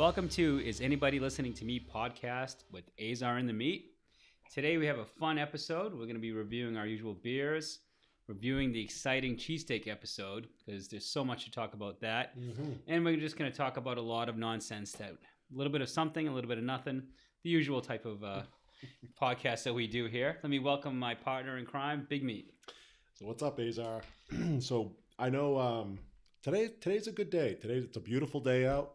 Welcome to Is Anybody Listening to Me podcast with Azar and the Meat. Today we have a fun episode. We're going to be reviewing our usual beers, reviewing the exciting cheesesteak episode because there's so much to talk about that. And we're just going to talk about a lot of nonsense, that a little bit of something, a little bit of nothing, the usual type of podcast that we do here. Let me welcome my partner in crime, Big Meat. So what's up, Azar? So I know today's a good day. It's a beautiful day out.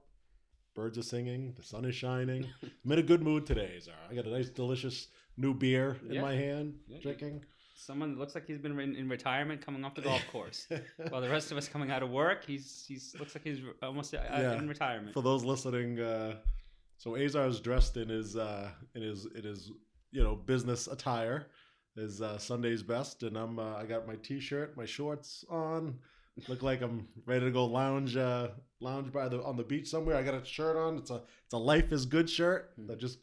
Birds are singing. The sun is shining. I'm in a good mood today, Azar. I got a nice, delicious new beer in my hand, drinking. Someone that looks like he's been in retirement, coming off the golf course. While the rest of us coming out of work, he's looks like he's almost in retirement. For those listening, so Azar's dressed in his business attire, his Sunday's best, and I got my t-shirt, my shorts on. Look like I'm ready to go lounge on the beach somewhere. I got a shirt on. It's a Life is Good shirt that just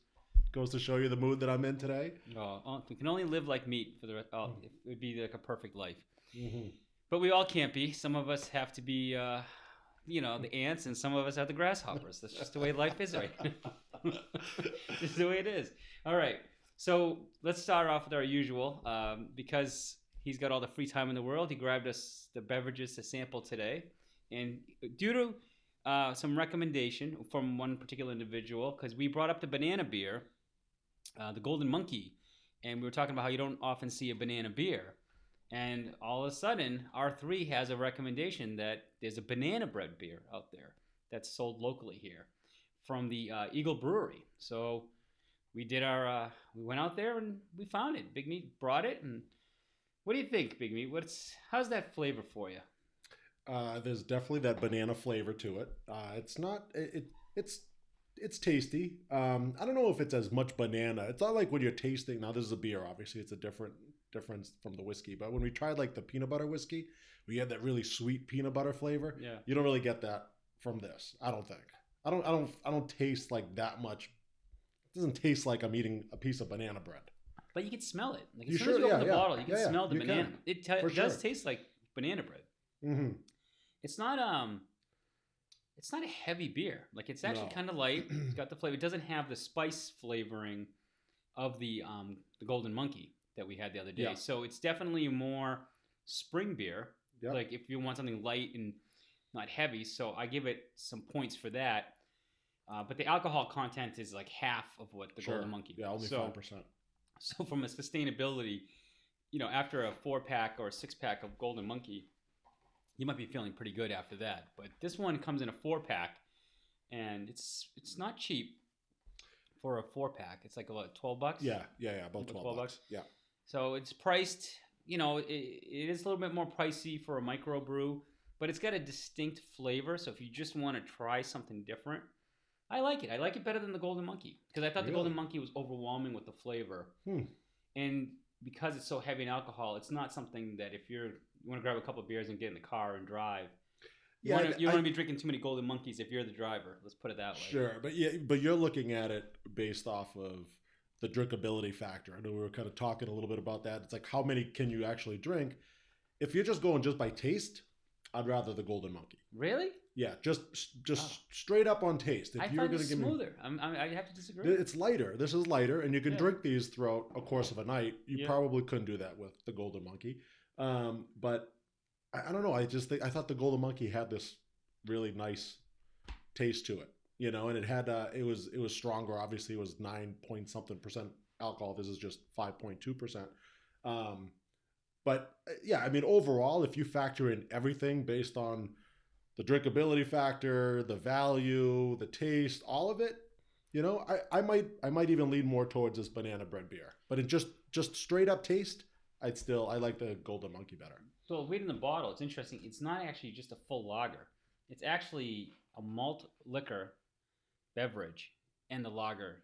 goes to show you the mood that I'm in today. Oh, we can only live like meat for the rest. Oh, it would be like a perfect life. But we all can't be. Some of us have to be, the ants, and some of us have the grasshoppers. That's just the way life is, right? Just the way it is. All right. So let's start off with our usual, because he's got all the free time in the world. He grabbed us the beverages to sample today. And due to some recommendation from one particular individual, because we brought up the banana beer, the Golden Monkey, and we were talking about how you don't often see a banana beer. And all of a sudden, R3 has a recommendation that there's a banana bread beer out there that's sold locally here from the Eagle Brewery. So we went out there and we found it. Big Meat brought it. And what do you think, Big Meat? How's that flavor for you? There's definitely that banana flavor to it. It's tasty. I don't know if it's as much banana. It's not like when you're tasting. Now this is a beer, obviously it's a difference from the whiskey. But when we tried like the peanut butter whiskey, we had that really sweet peanut butter flavor. Yeah. You don't really get that from this. I don't think. I don't taste like that much. It doesn't taste like I'm eating a piece of banana bread. But you can smell it. Like as soon as you open the bottle, you can smell the banana. Can. It does taste like banana bread. Mm-hmm. It's not a heavy beer. Like it's actually kind of light. It's got the flavor. It doesn't have the spice flavoring of the Golden Monkey that we had the other day. Yeah. So it's definitely a more spring beer. Yep. Like if you want something light and not heavy. So I give it some points for that. But the alcohol content is like half of what the Golden Monkey. Yeah, only 5%. So from a sustainability, after a 4-pack or a 6-pack of Golden Monkey, you might be feeling pretty good after that. But this one comes in a 4-pack, and it's not cheap for a 4-pack. It's like about $12. Yeah, about $12. Yeah. So it's priced. It is a little bit more pricey for a microbrew, but it's got a distinct flavor. So if you just want to try something different, I like it. I like it better than the Golden Monkey because I thought the Golden Monkey was overwhelming with the flavor. And because it's so heavy in alcohol, it's not something that if you want to grab a couple of beers and get in the car and drive, you don't want to be drinking too many Golden Monkeys if you're the driver. Let's put it that way. Sure, but you're looking at it based off of the drinkability factor. I know we were kind of talking a little bit about that. It's like how many can you actually drink? If you're just going just by taste, I'd rather the Golden Monkey. Really? Yeah, just straight up on taste. If I find it smoother. I have to disagree. It's lighter. This is lighter, and you can drink these throughout a course of a night. You probably couldn't do that with the Golden Monkey. But I don't know. I thought the Golden Monkey had this really nice taste to it, and it had it was stronger. Obviously, it was 9-point-something% alcohol. This is just 5.2%. But yeah, I mean, overall, if you factor in everything based on the drinkability factor, the value, the taste, all of it, I might even lean more towards this banana bread beer. But it just straight up taste, I like the Golden Monkey better. So reading the bottle, it's interesting. It's not actually just a full lager. It's actually a malt liquor beverage and the lager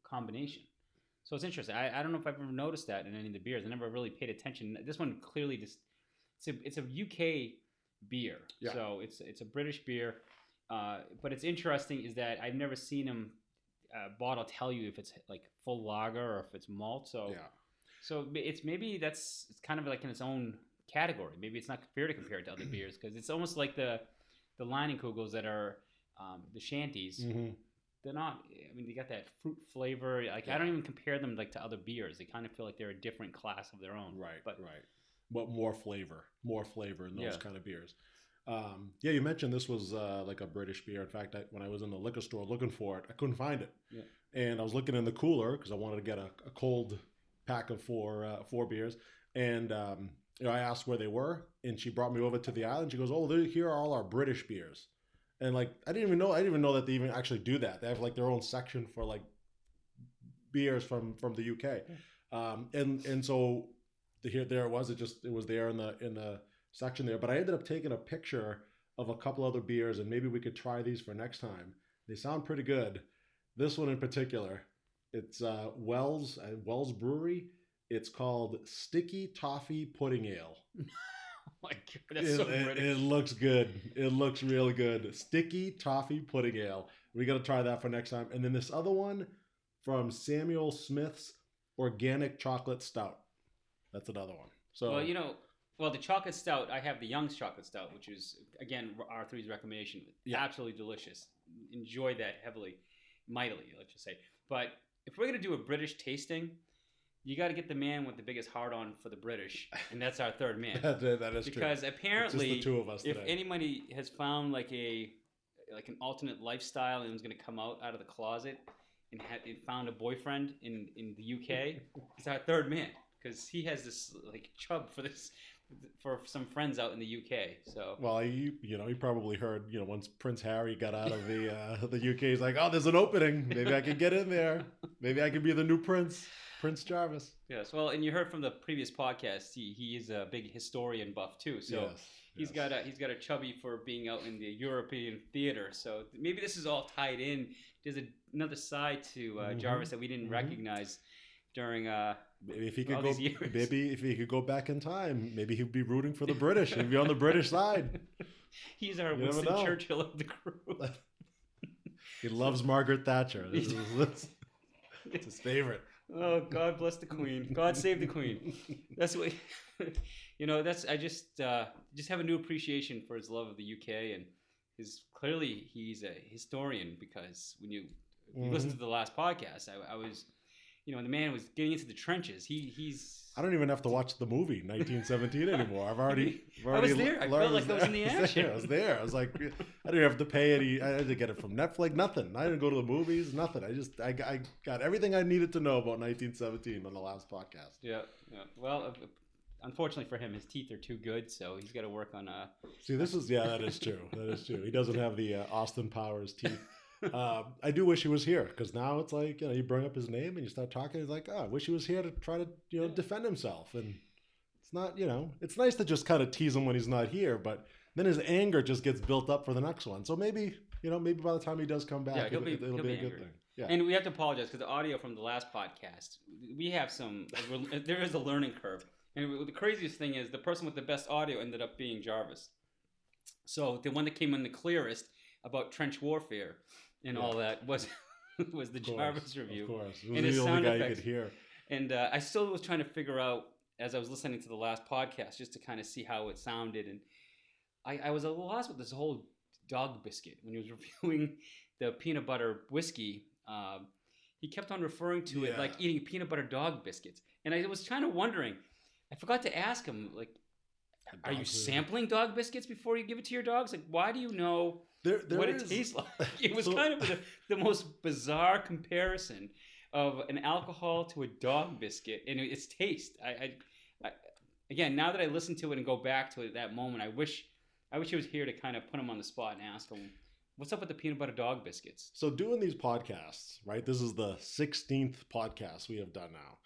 combination. So it's interesting. I don't know if I've ever noticed that in any of the beers. I never really paid attention. This one clearly it's a UK beer. Yeah. So it's a British beer. But it's interesting is that I've never seen them bottle tell you if it's like full lager or if it's malt. So it's kind of like in its own category. Maybe it's not fair to compare it to other beers because it's almost like the Leinenkugels that are the shanties. Mm-hmm. They're not. I mean, they got that fruit flavor. Like I don't even compare them like to other beers. They kind of feel like they're a different class of their own. Right. But right. But more flavor in those Yeah. kind of beers. Yeah, you mentioned this was like a British beer. In fact, when I was in the liquor store looking for it, I couldn't find it. Yeah. And I was looking in the cooler because I wanted to get a cold pack of four beers. And I asked where they were, and she brought me over to the island. She goes, "Oh, here are all our British beers." And like I didn't even know that they even actually do that. They have like their own section for like beers from the UK. And so there it was. It was there in the section there. But I ended up taking a picture of a couple other beers, and maybe we could try these for next time. They sound pretty good. This one in particular, it's Wells Brewery. It's called Sticky Toffee Pudding Ale. Oh my God, that's so British. It looks good. It looks real good. Sticky Toffee Pudding Ale. We got to try that for next time. And then this other one from Samuel Smith's Organic Chocolate Stout. That's another one. So well, the chocolate stout, I have the Young's chocolate stout, which is again R3's recommendation. Yeah. Absolutely delicious. Enjoy that mightily, let's just say. But if we're gonna do a British tasting, you got to get the man with the biggest heart on for the British, and that's our third man. that is true. Because apparently, it's just the two of us today. If anybody has found like an alternate lifestyle and was going to come out of the closet and found a boyfriend in the UK, it's our third man because he has this like chub for some friends out in the UK. So well, he probably heard once Prince Harry got out of the UK, he's like, oh, there's an opening. Maybe I can get in there. Maybe I can be the new Prince Jarvis. Yes, well, and you heard from the previous podcast, he is a big historian buff too. So yes, he's got a chubby for being out in the European theater. So maybe this is all tied in. There's another side to Jarvis that we didn't recognize during maybe if he could all go these years. Maybe if he could go back in time, maybe he'd be rooting for the British. He'd be on the British side. He's our Winston Churchill of the crew. He loves Margaret Thatcher. It's his favorite. Oh, God bless the Queen. God save the Queen. That's what I just have a new appreciation for his love of the UK, and clearly he's a historian because when you listen to the last podcast, I was the man was getting into the trenches. I don't even have to watch the movie 1917 anymore. I was there. I felt like I was in the action. I was there. I was like, I didn't have to pay any. I had to get it from Netflix. Nothing. I didn't go to the movies. Nothing. I got everything I needed to know about 1917 on the last podcast. Yeah. Well, unfortunately for him, his teeth are too good, so he's got to work on. See, that is true. That is true. He doesn't have the Austin Powers teeth. I do wish he was here because now it's like you bring up his name and you start talking. He's like, I wish he was here to try to defend himself. And it's not it's nice to just kind of tease him when he's not here, but then his anger just gets built up for the next one. So maybe by the time he does come back, it'll be a good thing. Yeah. And we have to apologize because the audio from the last podcast, we have there is a learning curve. And the craziest thing is the person with the best audio ended up being Jarvis. So the one that came in the clearest about trench warfare and all that was the Jarvis review. Of course. It and was his the only sound guy effects. you could hear. And I still was trying to figure out, as I was listening to the last podcast, just to kind of see how it sounded. And I was a little lost with this whole dog biscuit. When he was reviewing the peanut butter whiskey, he kept on referring to it like eating peanut butter dog biscuits. And I was kind of wondering, I forgot to ask him, like, are you sampling dog biscuits before you give it to your dogs? Like, why do you know what it tastes like? It was kind of the most bizarre comparison of an alcohol to a dog biscuit and its taste. I again, now that I listen to it and go back to it, that moment, I wish he was here to kind of put him on the spot and ask him, what's up with the peanut butter dog biscuits? So doing these podcasts, right? This is the 16th podcast we have done now.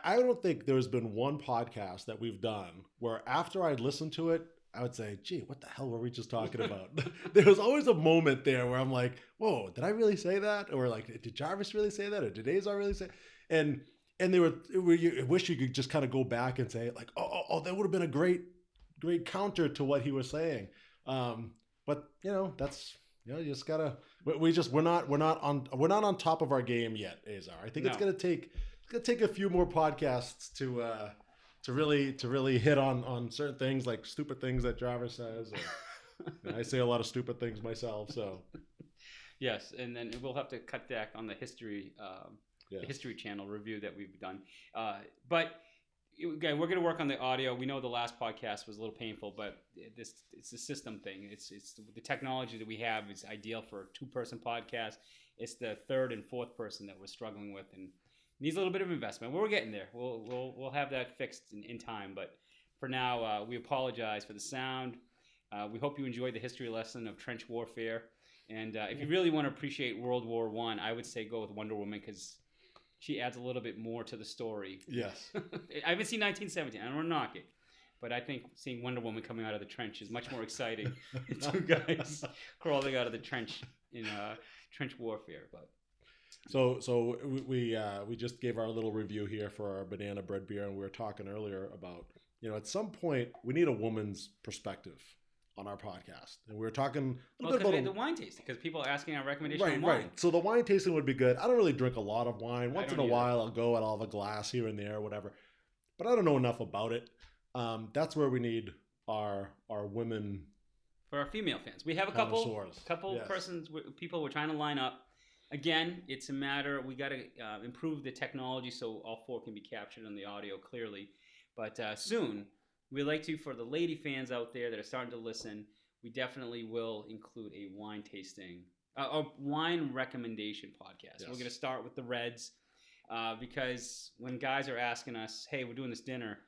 I don't think there's been one podcast that we've done where after I'd listened to it, I would say, gee, what the hell were we just talking about? There was always a moment there where I'm like, whoa, did I really say that? Or like, did Jarvis really say that? Or did Azar really say? And I wish you could just kind of go back and say like, oh, that would have been a great counter to what he was saying. But that's, you just gotta, we're not on top of our game yet, Azar. I think it's gonna take a few more podcasts to really hit on certain things like stupid things that Jarvis says And I say a lot of stupid things myself, so. Yes, and then we'll have to cut back on the history, the History Channel review that we've done. But again, we're going to work on the audio. We know the last podcast was a little painful, but it's a system thing. It's the technology that we have is ideal for a 2-person podcast. It's the 3rd and 4th person that we're struggling with and needs a little bit of investment. We're getting there. We'll have that fixed in time. But for now, we apologize for the sound. We hope you enjoyed the history lesson of trench warfare. And if you really want to appreciate World War I would say go with Wonder Woman because she adds a little bit more to the story. Yes. I haven't seen 1917. I don't want to knock it. But I think seeing Wonder Woman coming out of the trench is much more exciting than 2 guys crawling out of the trench in trench warfare. But So we just gave our little review here for our banana bread beer, and we were talking earlier about, at some point we need a woman's perspective on our podcast, and we were talking a little bit about the wine tasting because people are asking our recommendation on wine. Right. So the wine tasting would be good. I don't really drink a lot of wine. Once in a while, I'll go at all the glass here and there, whatever. But I don't know enough about it. That's where we need our women. For our female fans, we have a couple yes. people we're trying to line up. Again, it's a matter we got to improve the technology so all 4 can be captured on the audio clearly. But soon. We'd like to, for the lady fans out there that are starting to listen, we definitely will include a wine tasting, a wine recommendation podcast. Yes. We're going to start with the reds because when guys are asking us, hey, we're doing this dinner,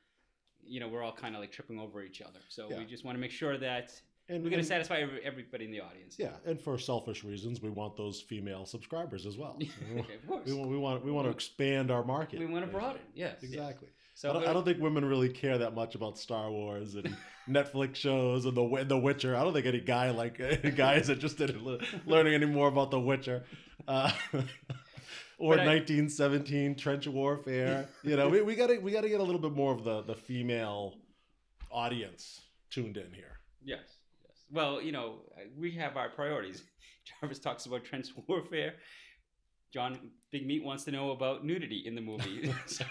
we're all kind of like tripping over each other. So we just want to make sure that we're going to satisfy everybody in the audience. Yeah, and for selfish reasons, we want those female subscribers as well. Okay, of course. We want to expand our market. We want to broaden. Yes, exactly. Yes. So I don't think women really care that much about Star Wars and Netflix shows and The Witcher. I don't think any guy is interested in learning any more about The Witcher or 1917 trench warfare. We got to get a little bit more of the female audience tuned in here. Yes. Well, we have our priorities. Jarvis talks about trench warfare. John Big Meat wants to know about nudity in the movie. So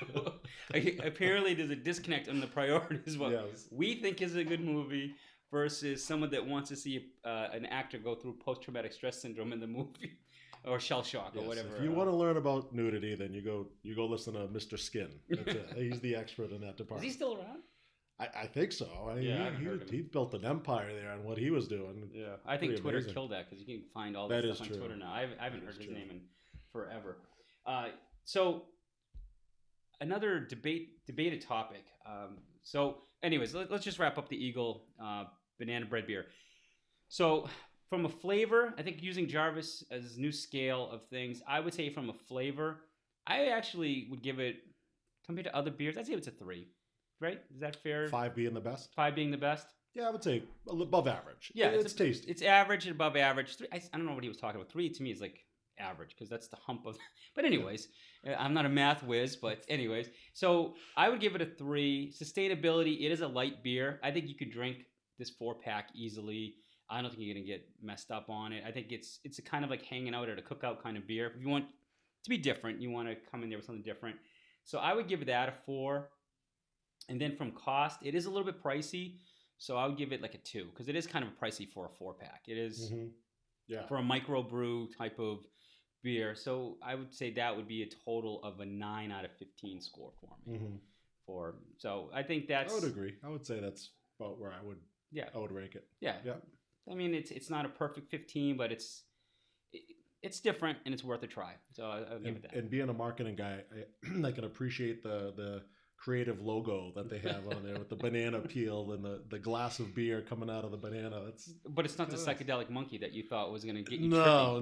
apparently there's a disconnect on the priorities. What we think is a good movie versus someone that wants to see an actor go through post-traumatic stress syndrome in the movie or shell shock or whatever. If you want to learn about nudity, then you go listen to Mr. Skin. He's the expert in that department. Is he still around? I think so. He built an empire there on what he was doing. Yeah, I think Twitter killed that because you can find all this stuff on Twitter now. I haven't heard his name in forever. So another debated topic. So anyways, let's just wrap up the Eagle banana bread beer. So from a flavor, I think using Jarvis as his new scale of things, I would say from a flavor, I actually would give it, compared to other beers, I'd say it's a 3. Right? Is that fair? 5 being the best? 5 being the best? Yeah, I would say above average. Yeah, it's tasty. It's average and above average. 3, I don't know what he was talking about. 3 to me is like average because that's the hump of. But anyways, I'm not a math whiz, but anyways, so I would give it a 3. Sustainability. It is a light beer. I think you could drink this 4-pack easily. I don't think you're gonna get messed up on it. I think it's a kind of like hanging out at a cookout kind of beer. If you want to be different, you want to come in there with something different. So I would give that a 4. And then from cost, it is a little bit pricey, so I would give it like a 2 because it is kind of pricey for a 4-pack. It is for a microbrew type of beer. So I would say that would be a total of a 9 out of 15 score for me. So I think that's. I would agree. I would say that's about where I would rank it. Yeah. I mean, it's not a perfect 15, but it's different and it's worth a try. So I'll give it that. And being a marketing guy, I can appreciate the creative logo that they have on there with the banana peel and the glass of beer coming out of the banana. But it's not the psychedelic monkey that you thought was going to get you. No,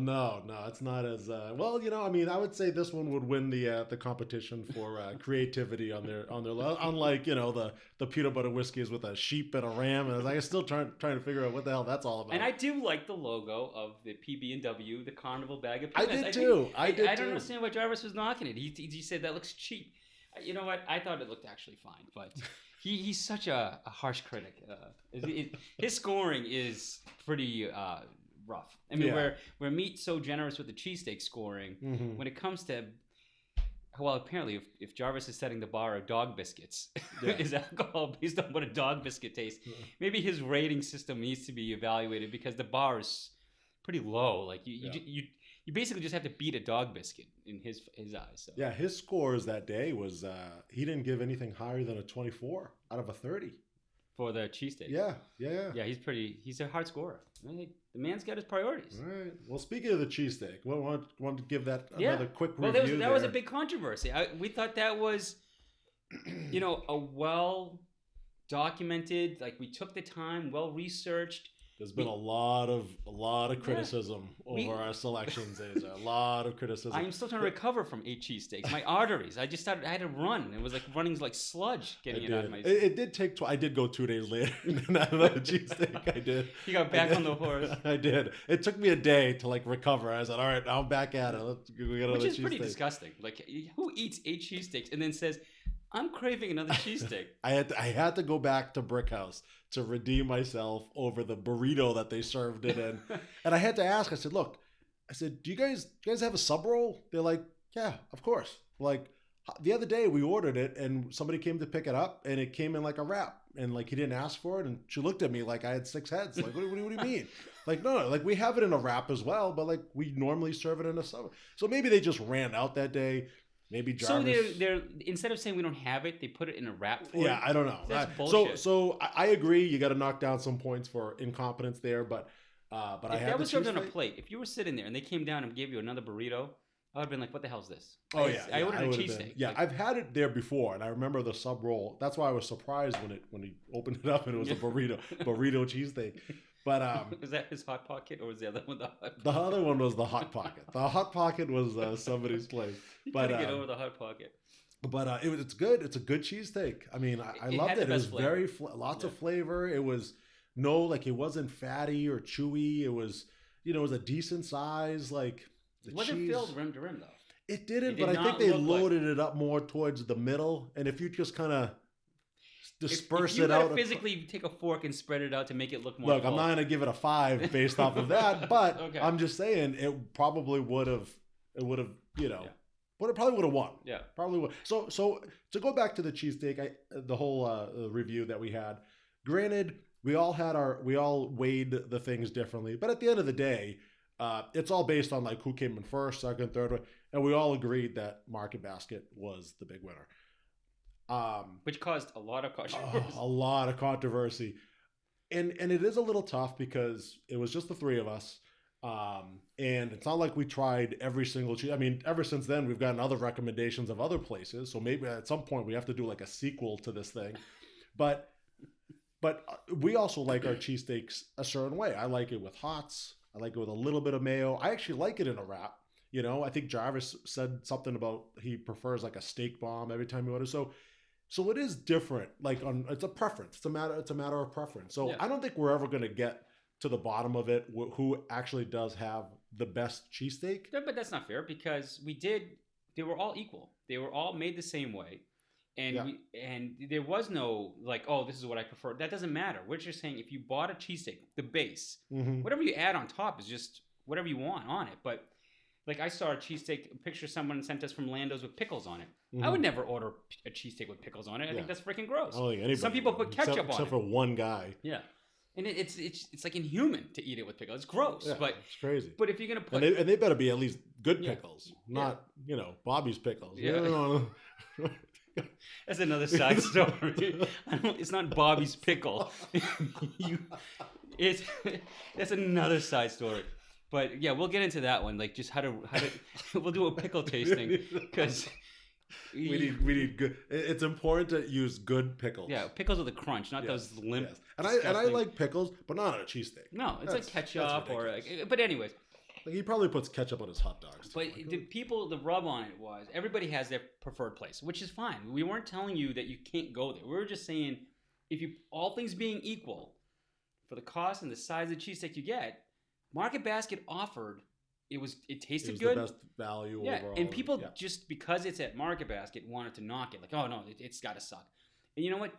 it's not as well. I mean, I would say this one would win the competition for creativity on their unlike the peanut butter whiskeys with a sheep and a ram, and I'm still trying to figure out what the hell that's all about. And I do like the logo of the PB&W, the Carnival bag of peanuts. I did too. I don't understand why Jarvis was knocking it. He said that looks cheap. You know what? I thought it looked actually fine, but he's such a harsh critic. His scoring is pretty rough. I mean, where Meat's so generous with the cheesesteak scoring, when it comes to Well, apparently, if Jarvis is setting the bar of dog biscuits, Yeah. is alcohol based on what a dog biscuit tastes, maybe his rating system needs to be evaluated because the bar is pretty low. Like you basically just have to beat a dog biscuit in his eyes. So. Yeah, his scores that day was he didn't give anything higher than a 24 out of a 30. For the cheesesteak. Yeah. Yeah, he's a hard scorer. I mean, the man's got his priorities. All right. Well, speaking of the cheesesteak, want to give that another quick Well, review. that was a big controversy. We thought that was, a well documented, like we took the time, well researched. There's been a lot of criticism over our selections, Azar. A lot of criticism. I'm still trying to recover from 8 cheesesteaks. My arteries. I just started. I had to run. It was like running like sludge getting it out of my. It did take. I did go 2 days later and have another cheesesteak. I did. You got back on the horse. I did. It took me a day to like recover. I said, "All right, now I'm back at it. We got another cheesesteak." Which is pretty disgusting. Like, who eats 8 cheesesteaks and then says, "I'm craving another cheesesteak"? I had to go back to Brick House to redeem myself over the burrito that they served it in, and I had to ask. I said, "Look, do you guys have a sub roll?" They're like, "Yeah, of course." Like the other day, we ordered it, and somebody came to pick it up, and it came in like a wrap, and like he didn't ask for it, and she looked at me like I had 6 heads. Like, what do you mean? Like, no, like we have it in a wrap as well, but like we normally serve it in a sub. So maybe they just ran out that day. Maybe Jarvis. So they're instead of saying we don't have it, they put it in a wrap for Yeah, it? I don't know. That's bullshit. So I agree. You got to knock down some points for incompetence there, but if I had that was served on a cheesesteak. plate, if you were sitting there and they came down and gave you another burrito, I would have been like, "What the hell is this?" Oh yeah, I ordered a would've cheesesteak. been. Yeah, Like, I've had it there before, and I remember the sub roll. That's why I was surprised when he opened it up and it was a burrito cheesesteak. But was that his hot pocket or was the other one the hot? the other one was the hot pocket. The hot pocket was somebody's place. You But gotta get over the hot pocket. But it's good. It's a good cheesesteak. I mean, I It loved had it. the It was best very flavor. lots of flavor. It was it wasn't fatty or chewy. It was it was a decent size. Like the It wasn't cheese. filled rim to rim though. It didn't, It did but I think not they look like- loaded it up more towards the middle. And if you just kind of disperse if you it out, physically take a fork and spread it out to make it look more. look, full. I'm not gonna give it a 5 based off of that, but Okay. I'm just saying it probably would have. It would have, but it probably would have won. Yeah. Probably would. So to go back to the cheesesteak, the whole review that we had. Granted, we all weighed the things differently, but at the end of the day, it's all based on like who came in first, second, third, and we all agreed that Market Basket was the big winner. Which caused a lot of controversy. A lot of controversy, and it is a little tough because it was just the 3 of us. And it's not like we tried every single cheese. I mean, ever since then, we've gotten other recommendations of other places. So maybe at some point we have to do like a sequel to this thing. But we also like our cheesesteaks a certain way. I like it with hots. I like it with a little bit of mayo. I actually like it in a wrap. I think Jarvis said something about he prefers like a steak bomb every time he orders. So it is different. Like it's a preference. It's a matter of preference. So Yeah. I don't think we're ever going to get to the bottom of it, who actually does have the best cheesesteak. No, but that's not fair because they were all equal. They were all made the same way. And and there was no like, oh, this is what I prefer. That doesn't matter. We're just saying if you bought a cheesesteak, the base, whatever you add on top is just whatever you want on it. But like I saw a cheesesteak, a picture someone sent us from Lando's with pickles on it. I would never order a cheesesteak with pickles on it. I think that's freaking gross. I don't think anybody Some people put ketchup on it. Except for one guy. Yeah. And it's like inhuman to eat it with pickles. It's gross, but it's crazy. But if you're gonna put and they better be at least good pickles, not Bobby's pickles. Yeah. That's another side story. It's not Bobby's pickle. That's another side story. But yeah, we'll get into that one. Like just how to we'll do a pickle tasting because we need good. It's important to use good pickles. Yeah, pickles with a crunch, not those limp. Yes. And I like pickles, but not on a cheesesteak. No, it's like ketchup or but anyways. Like he probably puts ketchup on his hot dogs. But the rub on it was everybody has their preferred place, which is fine. We weren't telling you that you can't go there. We were just saying if you all things being equal, for the cost and the size of cheesesteak you get, Market Basket offered it tasted good. The best value overall. And people just because it's at Market Basket wanted to knock it. Like, oh no, it's gotta suck. And you know what?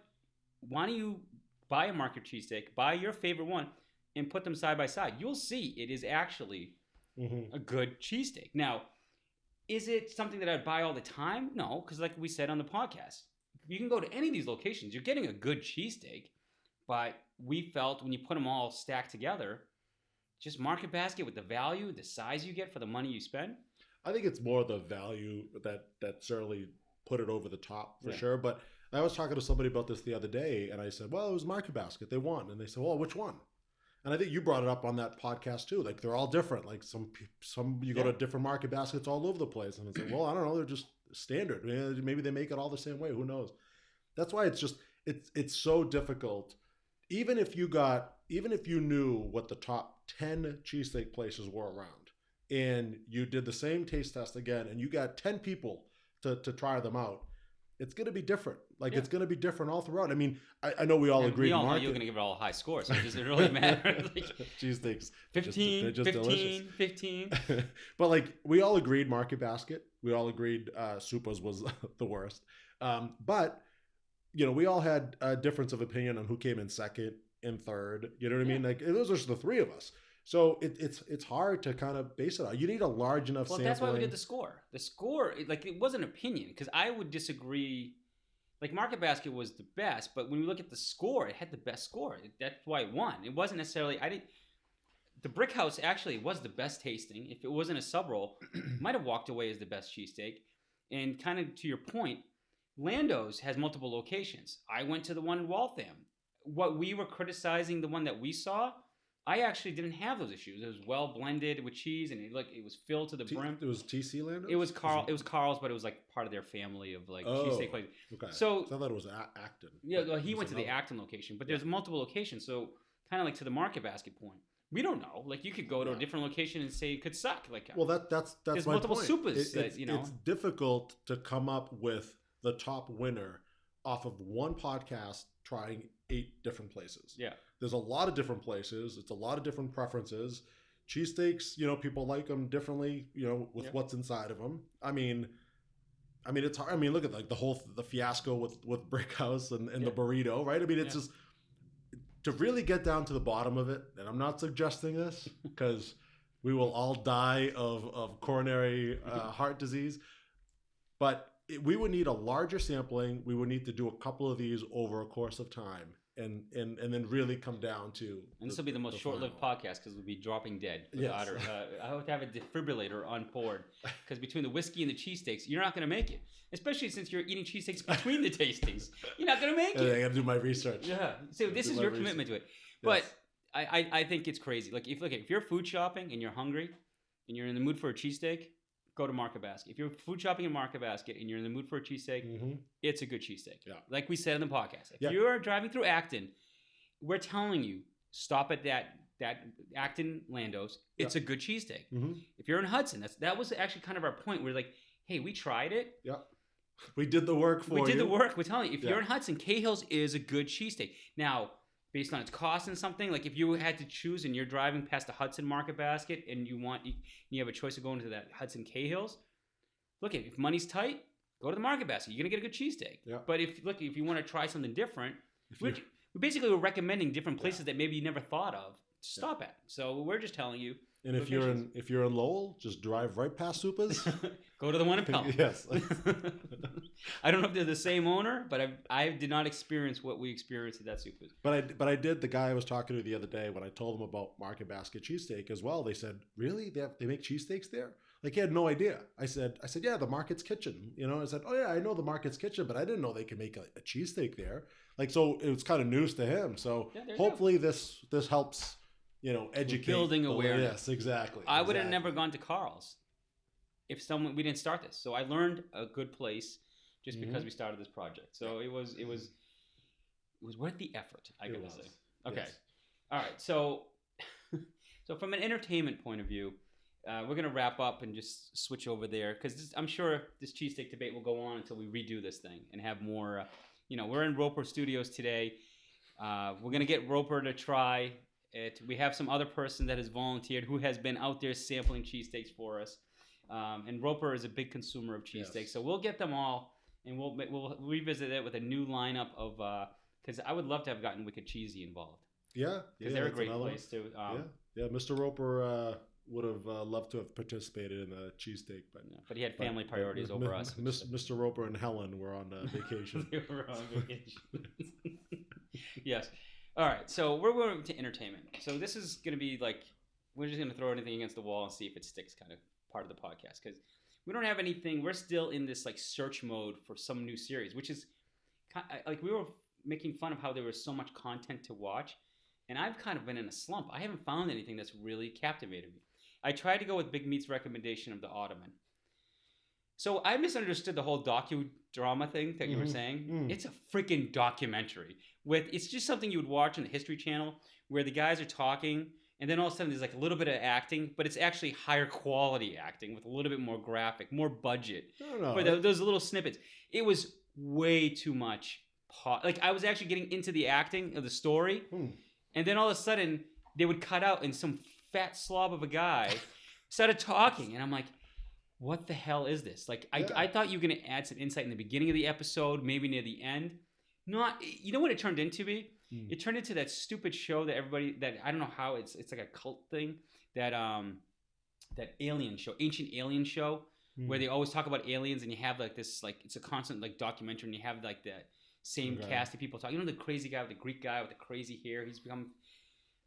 Why don't you buy a Market cheesesteak, buy your favorite one, and put them side by side? You'll see it is actually a good cheesesteak. Now, Is it something that I'd buy all the time? No, because like we said on the podcast, you can go to any of these locations. You're getting a good cheesesteak, but we felt when you put them all stacked together, just Market Basket with the value, the size you get for the money you spend. I think it's more the value that certainly put it over the top for sure. But I was talking to somebody about this the other day, and I said, well, it was Market Basket. They won. And they said, well, which one? And I think you brought it up on that podcast too. Like they're all different. Like some you go to different Market Baskets all over the place, and it's like, well, I don't know, they're just standard. Maybe they make it all the same way. Who knows? That's why it's so difficult. Even if you knew what the top 10 cheesesteak places were around, and you did the same taste test again, and you got 10 people to try them out, it's going to be different. Like it's going to be different all throughout. I mean, I know we all agree. We all know you're going to give it all a high score, so does it really matter? Like, cheesesteaks, 15, they're just 15, delicious. 15. But like we all agreed Market Basket. We all agreed Supa's was the worst. But we all had a difference of opinion on who came in second and third. You know what I mean? Like those are just the three of us. So it's hard to kind of base it on. You need a large enough sampling. That's why we did the score. The score, it wasn't an opinion, because I would disagree. Like Market Basket was the best, but when we look at the score, it had the best score. That's why it won. It wasn't necessarily. The Brick House actually was the best tasting. If it wasn't a sub roll, might have walked away as the best cheesesteak. And kind of to your point, Lando's has multiple locations. I went to the one in Waltham. What we were criticizing, the one that we saw, I actually didn't have those issues. It was well blended with cheese, and it was filled to the brim. It was TC Lando's? It was Carl's, but it was like part of their family of like cheesesteak places. Okay. So I thought it was Acton. Yeah, well, he went to the Acton location, but there's multiple locations. So kind of like to the Market Basket point, we don't know. Like you could go to a different location and say it could suck. Like that's there's my multiple point. Supas It's difficult to come up with the top winner off of one podcast trying 8 different places. Yeah. There's a lot of different places. It's a lot of different preferences. Cheesesteaks, people like them differently, with what's inside of them. I mean, it's hard. I mean, look at like the fiasco with Brick House and the burrito, right? I mean, it's just to really get down to the bottom of it. And I'm not suggesting this because we will all die of coronary heart disease, but we would need a larger sampling. We would need to do a couple of these over a course of time. And then really come down to. And this will be the most short-lived podcast because we'll be dropping dead. Without I would have a defibrillator on board because between the whiskey and the cheesesteaks, you're not going to make it. Especially since you're eating cheesesteaks between the tastings, you're not going to make it. I got to do my research. Yeah. So this is your commitment to it. But I think it's crazy. Like if you're food shopping and you're hungry and you're in the mood for a cheesesteak, go to Market Basket. If you're food shopping in Market Basket and you're in the mood for a cheesesteak, it's a good cheesesteak. Yeah. Like we said in the podcast. If you're driving through Acton, we're telling you, stop at that Acton Lando's. It's a good cheesesteak. If you're in Hudson, that was actually kind of our point. We're like, hey, we tried it. Yeah. We did the work for you. We did the work. We're telling you, if you're in Hudson, Cahill's is a good cheesesteak. Now, based on its cost and something, like if you had to choose and you're driving past the Hudson Market Basket and you have a choice of going to that Hudson Cahill's, if money's tight, go to the Market Basket. You're gonna get a good cheesesteak. Yeah. But if you want to try something different, we basically were recommending different places that maybe you never thought of to stop at. So we're just telling you. And if you're in Lowell, just drive right past Supa's. Go to the one in Pelham. Yes. I don't know if they're the same owner, but I did not experience what we experienced at that Supa's. But I did. The guy I was talking to the other day, when I told him about Market Basket cheesesteak as well, they said, "Really? They make cheesesteaks there?" Like he had no idea. I said, "Yeah, the Market's Kitchen." I said, "Oh yeah, I know the Market's Kitchen, but I didn't know they could make a cheesesteak there." Like so, it was kind of news to him. So hopefully this helps. Educate. Building awareness. Yes, exactly. I would have never gone to Carl's if we didn't start this. So I learned a good place just because we started this project. So it was worth the effort, I gotta say. Okay. Yes. All right. So from an entertainment point of view, we're gonna wrap up and just switch over there because I'm sure this cheesesteak debate will go on until we redo this thing and have more. We're in Roper Studios today. We're gonna get Roper to try. We have some other person that has volunteered who has been out there sampling cheesesteaks for us. And Roper is a big consumer of cheesesteaks. So we'll get them all and we'll revisit it with a new lineup of because I would love to have gotten Wicked Cheesy involved. Yeah. Because they're a great place too. Yeah. Mr. Roper loved to have participated in the cheesesteak, but he had family priorities over us. Mr. Roper and Helen were on vacation. They were on vacation. Yes. All right. So we're going to entertainment. So this is going to be like we're just going to throw anything against the wall and see if it sticks. Kind of part of the podcast because we don't have anything. We're still in this like search mode for some new series, which is like we were making fun of how there was so much content to watch, and I've kind of been in a slump. I haven't found anything that's really captivated me. I tried to go with Big Meat's recommendation of the Ottoman. So I misunderstood the whole docudrama thing that you were saying. It's a freaking documentary. It's just something you would watch on the History Channel where the guys are talking and then all of a sudden there's like a little bit of acting, but it's actually higher quality acting with a little bit more graphic, more budget. For those little snippets. It was way too much. Like I was actually getting into the acting of the story and then all of a sudden they would cut out and some fat slob of a guy started talking and I'm like, what the hell is this? Like, I thought you were going to add some insight in the beginning of the episode, maybe near the end. You know what it turned into me? It turned into that stupid show that I don't know how it's like a cult thing, that alien show, ancient alien show, where they always talk about aliens and you have like this, like, it's a constant like documentary and you have like that same cast of people talking. You know, the crazy guy with the Greek guy with the crazy hair? He's become,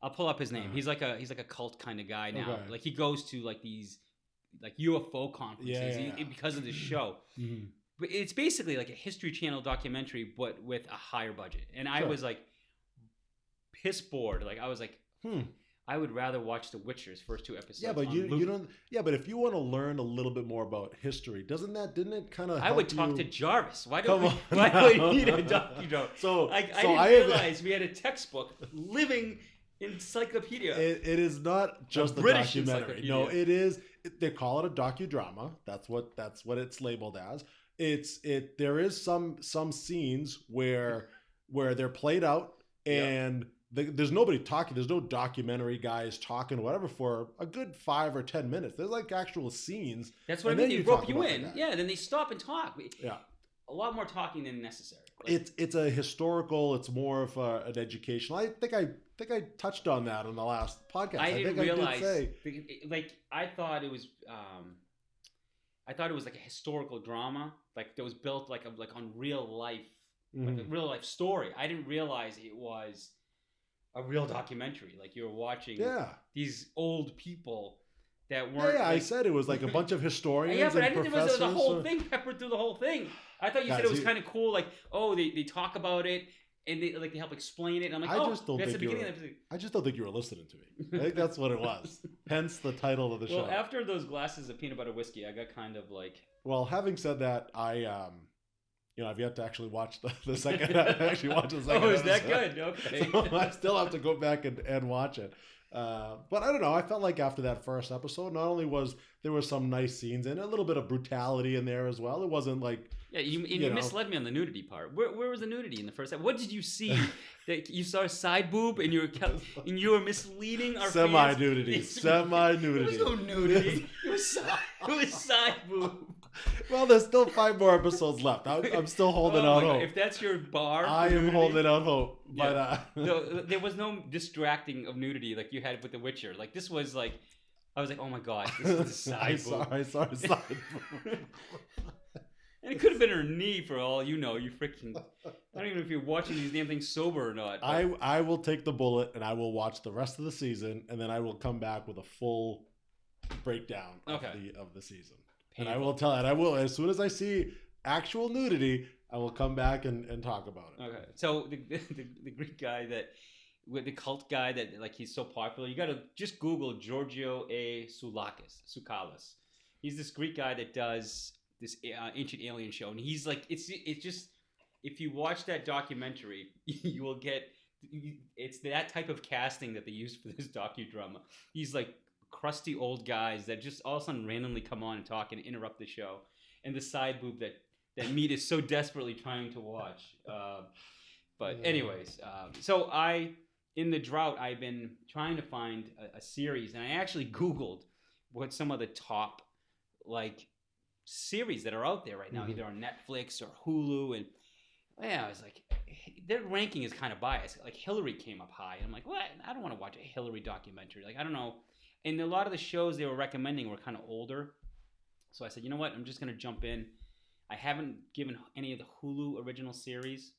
I'll pull up his name. He's like a cult kind of guy now. Okay. Like he goes to like these like UFO conferences because of this show. But it's basically like a History Channel documentary, but with a higher budget. And I was like piss bored. Like I was like, I would rather watch The Witcher's first 2 episodes. Yeah, but you don't. Yeah, but if you want to learn a little bit more about history, didn't it kind of? I would talk to Jarvis. Why do we need a docudrama? So I didn't realize we had a textbook, living encyclopedia. It is not just a British documentary. No, it is. They call it a docudrama. That's what it's labeled as. There is some scenes where they're played out and there's nobody talking. There's no documentary guys talking or whatever for a good 5 or 10 minutes. There's like actual scenes. That's what I mean. They rope you in. Yeah, then they stop and talk. A lot more talking than necessary. Like, it's a historical. It's more of an educational. I think I touched on that on the last podcast. I didn't realize. Like I thought it was. I thought it was like a historical drama, like that was built like on real life, like a real life story. I didn't realize it was a real documentary. Like you were watching these old people that weren't. Yeah, I said it was like a bunch of historians. Yeah, but I didn't realize there was a whole thing peppered through the whole thing. I thought you said it was kind of cool. Like, oh, they talk about it and they help explain it. And I'm like, I just don't think you were listening to me. I think that's what it was. Hence the title of the show. Well, after those glasses of peanut butter whiskey, I got kind of like. Well, having said that, I've yet to actually watch the second. Actually watch the second. Oh, is that good? Okay. So I still have to go back and watch it. But I don't know. I felt like after that first episode, not only was there were some nice scenes and a little bit of brutality in there as well. It wasn't like you misled me on the nudity part. Where was the nudity in the first episode? What did you see? That you saw a side boob and you were misleading our semi-nudity. Semi-nudity. There was no nudity. It was side boob. Well, there's still 5 more episodes left. I'm still holding out hope. If that's your bar, I am holding out hope. Yeah. But there was no distracting of nudity like you had with The Witcher. Like this was like, I was like, oh my god, this is the side boob. I saw side boob. And it could have been her knee for all you know. You freaking. I don't even know if you're watching these damn things sober or not. But I will take the bullet and I will watch the rest of the season and then I will come back with a full breakdown of the season. Painful. And I will tell it. I will, as soon as I see actual nudity, I will come back and talk about it. Okay. So the Greek guy with the cult guy that like he's so popular, you got to just Google Giorgio A. Tsoukalos. He's this Greek guy that does this ancient alien show, and he's like, it's just, if you watch that documentary, you will get, it's that type of casting that they use for this docudrama. He's like crusty old guys that just all of a sudden randomly come on and talk and interrupt the show, and the side boob that Meat is so desperately trying to watch. But anyways, so in the drought, I've been trying to find a series, and I actually Googled what some of the top like series that are out there right now, either on Netflix or Hulu, and I was like, their ranking is kind of biased. Like Hillary came up high, and I'm like, what? I don't want to watch a Hillary documentary. Like I don't know. And a lot of the shows they were recommending were kind of older. So I said, you know what? I'm just going to jump in. I haven't given any of the Hulu original series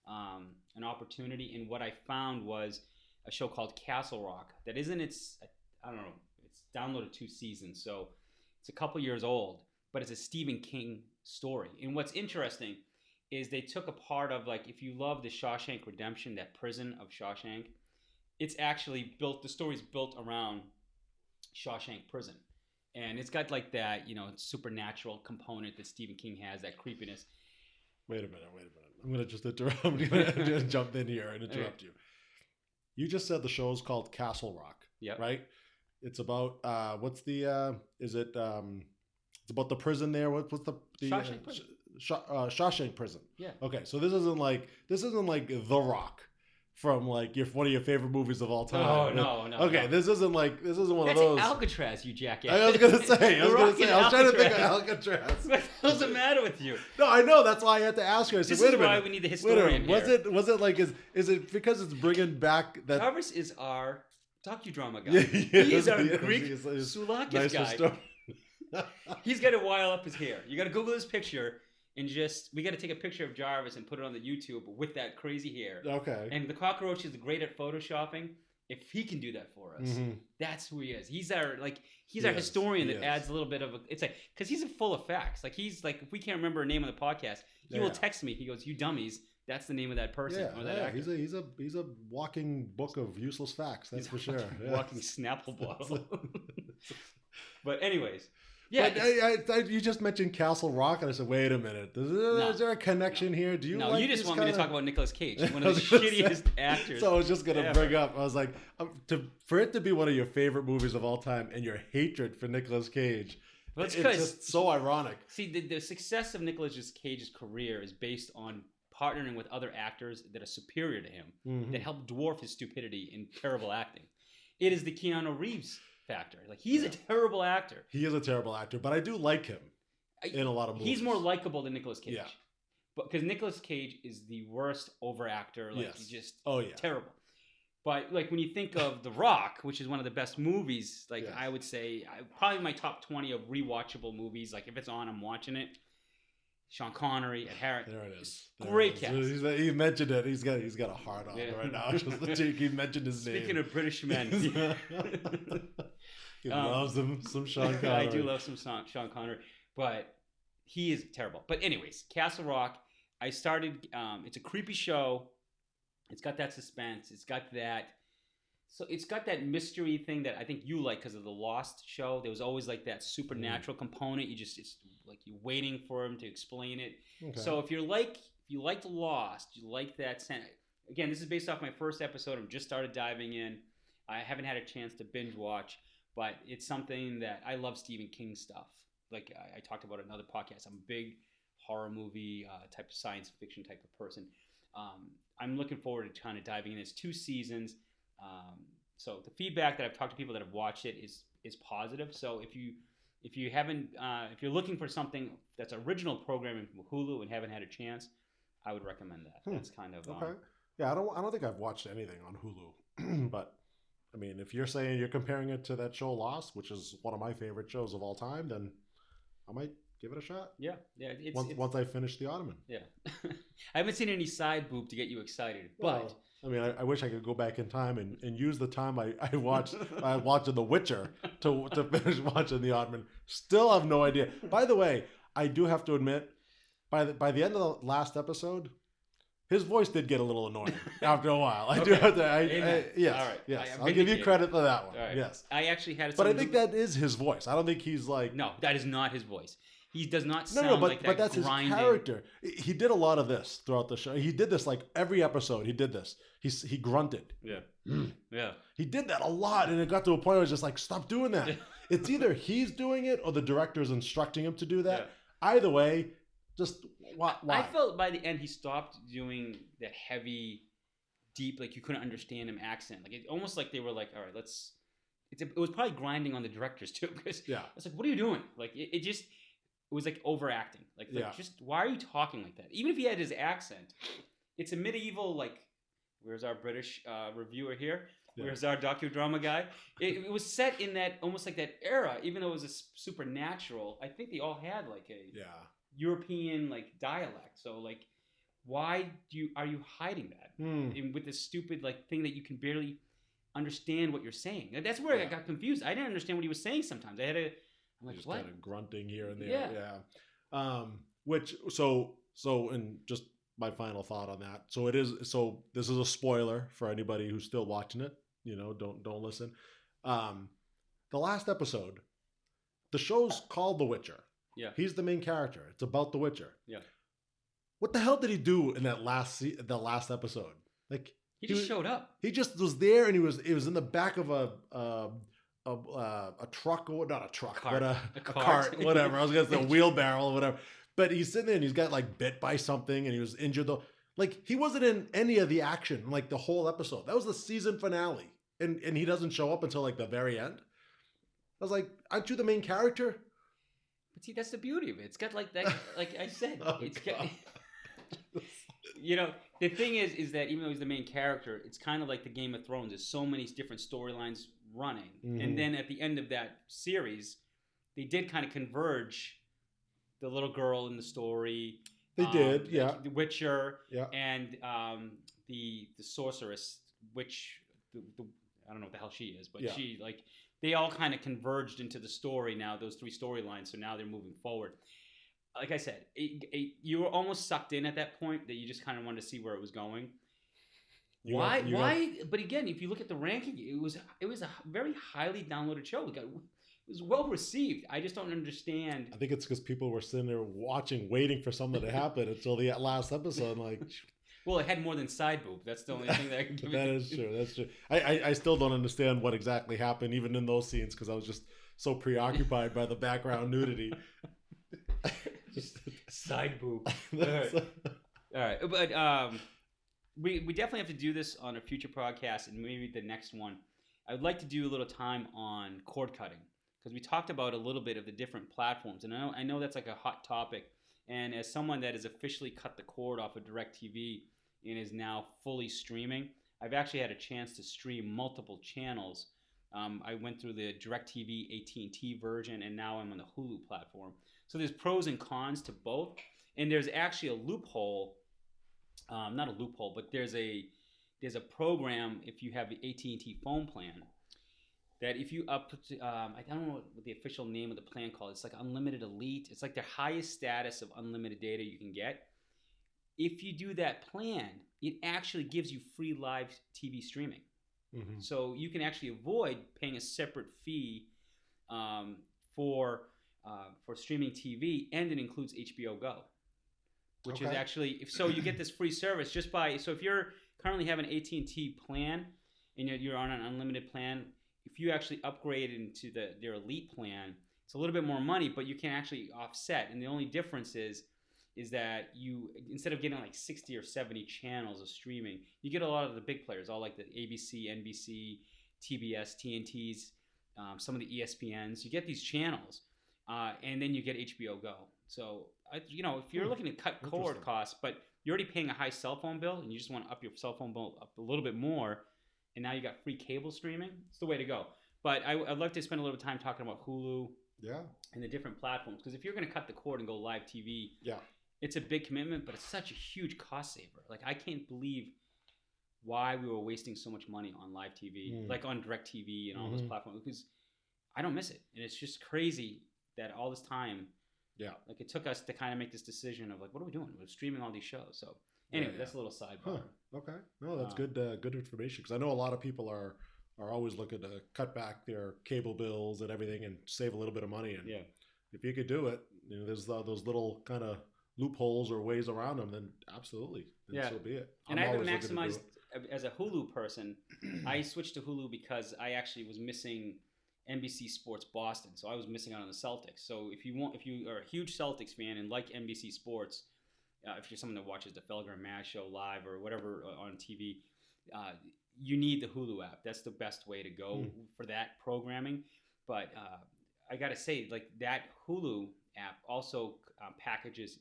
an opportunity. And what I found was a show called Castle Rock that isn't I don't know, it's downloaded 2 seasons. So it's a couple years old, but it's a Stephen King story. And what's interesting is they took a part of, like, if you love the Shawshank Redemption, that prison of Shawshank, it's actually the story's built around Shawshank Prison. And it's got like that, supernatural component that Stephen King has, that creepiness. Wait a minute. I'm going to just interrupt. I'm going to just jump in here and interrupt you. You just said the show's called Castle Rock, right? It's about, it's about the prison there. What's the Shawshank Prison. Shawshank Prison. Yeah. Okay, so this isn't like The Rock from like one of your favorite movies of all time. Oh no. Okay, this isn't one That's of those. Alcatraz, you jackass. I was gonna say. I was trying to think of Alcatraz. What the hell's the matter with you? No, I know. That's why I had to ask her. I said, This wait is a minute. why we need the historian Was here. it like is it because it's bringing back that? Jarvis is our docudrama guy. Yeah, he is our he is. Greek He's Sulakis nice guy. story. He's got to wile up his hair. You got to Google his picture and we got to take a picture of Jarvis and put it on the YouTube with that crazy hair. Okay. And the cockroach is great at photoshopping. If he can do that for us, that's who he is. He's our historian that adds a little bit of it's like, because he's full of facts. Like, he's like, if we can't remember a name on the podcast, he will text me. He goes, "You dummies, that's the name of that person or that actor." He's a walking book of useless facts. That's for sure. Walking Snapple bottle. But anyways. Yeah, but you just mentioned Castle Rock, and I said, "Wait a minute, is there a connection here? Do you?" No, like you just want me to talk about Nicolas Cage, one of I the was gonna shittiest actors. So I was just gonna bring up. I was like, for it to be one of your favorite movies of all time, and your hatred for Nicolas Cage, well, it's just so ironic. See, the success of Nicolas Cage's career is based on partnering with other actors that are superior to him, that help dwarf his stupidity in terrible acting. It is the Keanu Reeves factor. Like, he's a terrible actor. He is a terrible actor, but I do like him in a lot of movies. He's more likable than Nicolas Cage. Yeah. But because Nicolas Cage is the worst over actor. Like, he's just terrible. But like, when you think of The Rock, which is one of the best movies, like, I would say probably my top 20 of rewatchable movies. Like, if it's on, I'm watching it. Sean Connery and Harry. There it is. Great cast. He mentioned it. He's got a heart on right now. He mentioned his name. Speaking of British men, he loves some Sean Connery. I do love some Sean Connery, but he is terrible. But anyways, Castle Rock. I started. It's a creepy show. It's got that suspense. It's got that. So it's got that mystery thing that I think you like because of the Lost show. There was always like that supernatural component. It's like you're waiting for him to explain it. Okay. So if you liked Lost, you like that. Again, this is based off my first episode. I've just started diving in. I haven't had a chance to binge watch, but it's something that I love. Stephen King stuff. Like I talked about it in another podcast. I'm a big horror movie type of science fiction type of person. I'm looking forward to kind of diving in. It's 2 seasons. So the feedback that I've talked to people that have watched it is positive. So if you haven't, if you're looking for something that's original programming from Hulu and haven't had a chance, I would recommend that. That's kind of okay. Yeah, I don't think I've watched anything on Hulu, but I mean, if you're saying you're comparing it to that show Lost, which is one of my favorite shows of all time, then I might give it a shot. Yeah. Once I finish The Ottoman. Yeah. I haven't seen any side boob to get you excited, but I mean, I wish I could go back in time and use the time I watched The Witcher to finish watching The Ottoman. Still have no idea. By the way, I do have to admit, by the end of the last episode, his voice did get a little annoying after a while. I do have to. Yes. All right. Yes. I'll give you credit for that one. Right. Yes. I actually had. But I think that is his voice. I don't think he's like. No, that is not his voice. He does not sound like that. But that's grinding. His character. He did a lot of this throughout the show. He did this like every episode. He did this. He grunted. Yeah. Yeah. He did that a lot, and it got to a point where I was just like, stop doing that. It's either he's doing it or the director is instructing him to do that. Yeah. Either way, just why? I felt by the end he stopped doing that heavy, deep, like you couldn't understand him accent. Like it almost like they were like, all right, let's. It was probably grinding on the directors too, because I was like, what are you doing? Like it just. It was like overacting. Like just why are you talking like that? Even if he had his accent, it's a medieval like Where's our British reviewer here? Yeah. Where's our docudrama guy? It was set in that almost like that era, even though it was a supernatural. I think they all had like a European like dialect. So like, why are you hiding that with this stupid like thing that you can barely understand what you're saying? That's where I got confused. I didn't understand what he was saying sometimes. I'm like, just what? kind of grunting here and there. Yeah. Which so and just my final thought on that. So this is a spoiler for anybody who's still watching it. You know, don't listen. The last episode, the show's called The Witcher. Yeah. He's the main character. It's about The Witcher. Yeah. What the hell did he do in that the last episode? Like he just showed up. He just was there, and he was in the back of a truck, or not a truck, cart. But a cart, whatever. I was gonna say a wheelbarrow or whatever. But he's sitting there and he's got like bit by something, and he was injured though. Like he wasn't in any of the action, like the whole episode. That was the season finale, and he doesn't show up until like the very end. I was like, aren't you the main character? But see, that's the beauty of it. It's got like that, like I said, it's got. You know, the thing is that even though he's the main character, it's kind of like the Game of Thrones. There's so many different storylines running, and then at the end of that series, they did kind of converge. The little girl in the story. They did, yeah. The Witcher, yeah, and the sorceress, which I don't know what the hell she is, but she like they all kind of converged into the story now. Those three storylines, so now they're moving forward. Like I said, you were almost sucked in at that point that you just kind of wanted to see where it was going. Why? But again, if you look at the ranking, it was a very highly downloaded show. It was well received. I just don't understand. I think it's because people were sitting there watching, waiting for something to happen until the last episode. Like, well, it had more than side boob. That's the only thing that I can give it. That is true. That's true. I still don't understand what exactly happened, even in those scenes, because I was just so preoccupied by the background nudity. Just side boob. All right. But we definitely have to do this on a future podcast, and maybe the next one. I would like to do a little time on cord cutting, because we talked about a little bit of the different platforms, and I know that's like a hot topic. And as someone that has officially cut the cord off of DirecTV and is now fully streaming, I've actually had a chance to stream multiple channels. I went through the DirecTV AT&T version, and now I'm on the Hulu platform. So there's pros and cons to both, and there's actually a loophole. Not a loophole, but there's a program if you have the AT&T phone plan that if you up to, I don't know what the official name of the plan called. It's like Unlimited Elite. It's like the highest status of unlimited data you can get. If you do that plan, it actually gives you free live TV streaming. Mm-hmm. So you can actually avoid paying a separate fee for streaming TV, and it includes HBO Go, which is actually so you get this free service just by. So if you're currently have an AT&T plan and you're on an unlimited plan, if you actually upgrade into their Elite plan, it's a little bit more money, but you can actually offset. And the only difference is that you, instead of getting like 60 or 70 channels of streaming, you get a lot of the big players, all like the ABC, NBC, TBS, TNTs, some of the ESPNs. You get these channels, and then you get HBO Go. So, if you're looking to cut cord costs, but you're already paying a high cell phone bill, and you just want to up your cell phone bill up a little bit more, and now you got free cable streaming, it's the way to go. But I'd love to spend a little time talking about Hulu and the different platforms, because if you're going to cut the cord and go live TV, it's a big commitment, but it's such a huge cost saver. Like, I can't believe why we were wasting so much money on live TV, like on DirecTV and all those platforms, because I don't miss it. And it's just crazy that all this time, like it took us to kind of make this decision of like, what are we doing? We're streaming all these shows. So anyway, that's a little sidebar. Okay. No, that's good information, because I know a lot of people are always looking to cut back their cable bills and everything and save a little bit of money. And if you could do it, there's those little kind of loopholes or ways around them, then absolutely. Then so be it. And I haven't maximized as a Hulu person. I switched to Hulu because I actually was missing NBC Sports Boston, so I was missing out on the Celtics. So if you are a huge Celtics fan and like NBC Sports, if you're someone that watches the Felger and Mash show live or whatever on TV, you need the Hulu app. That's the best way to go for that programming. But I got to say, like, that Hulu app also packages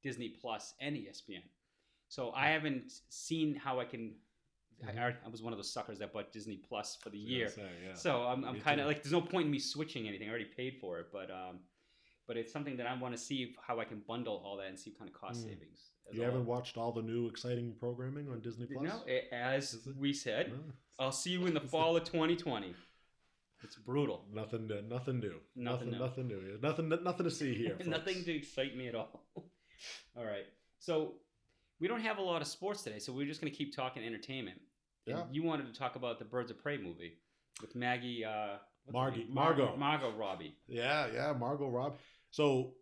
Disney Plus and ESPN. So I haven't seen how I can I was one of those suckers that bought Disney Plus for the year. Yeah. So I'm kind of like, there's no point in me switching anything. I already paid for it, but it's something that I want to see how I can bundle all that and see kind of cost savings. You haven't watched all the new exciting programming on Disney Plus? No, as we said, I'll see you in the fall of 2020. It's brutal. Nothing new. Nothing new. Nothing to see here. Nothing to excite me at all. All right. So we don't have a lot of sports today, so we're just going to keep talking entertainment. Yeah. And you wanted to talk about the Birds of Prey movie with Margot Robbie. Yeah, Margot Robbie. So